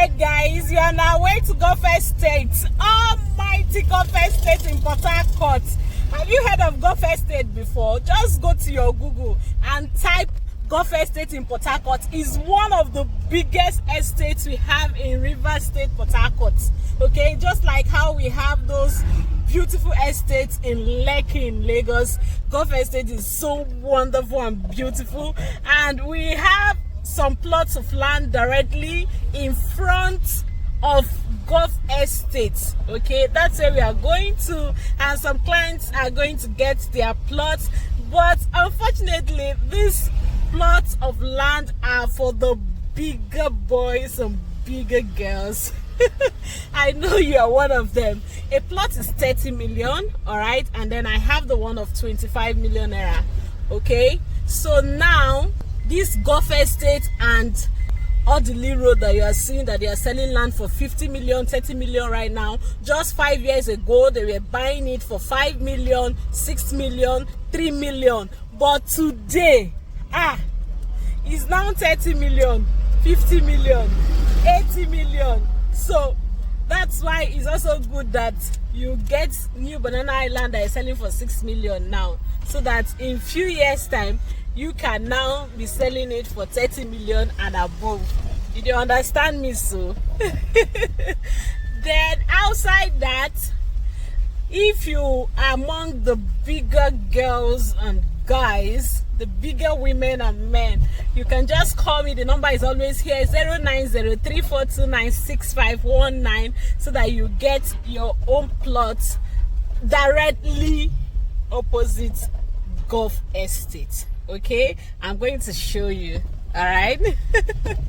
Alright guys, you are on our way to Gulf Estate, almighty Gulf Estate in Port Harcourt. Have you heard of Gulf Estate before? Just go to your Google and type Gulf Estate in Port Harcourt. Is one of the biggest estates we have in River State, Port Harcourt. Okay, just like how we have those beautiful estates in Lekki in Lagos, Gulf Estate is so wonderful and beautiful, and we have some plots of land directly in front of Gulf Estate. Okay, that's where we are going to, and some clients are going to get their plots, but unfortunately these plots of land are for the bigger boys and bigger girls. I know you are one of them. A plot is 30 million, all right, and then I have the one of 25 million naira. Okay, so now this Gulf Estate and Odili Road that you are seeing, that they are selling land for 50 million, 30 million right now. Just 5 years ago, they were buying it for 5 million, 6 million, 3 million. But today, it's now 30 million, 50 million, 80 million. So that's why it's also good that you get new Banana Island that is selling for 6 million now, so that in few years time you can now be selling it for 30 million and above. Did you understand me? So then outside that, if you are among the bigger girls and guys, the bigger women and men, you can just call me. The number is always here, 09034296519, so that you get your own plot directly opposite Gulf Estate. Okay, I'm going to show you. All right.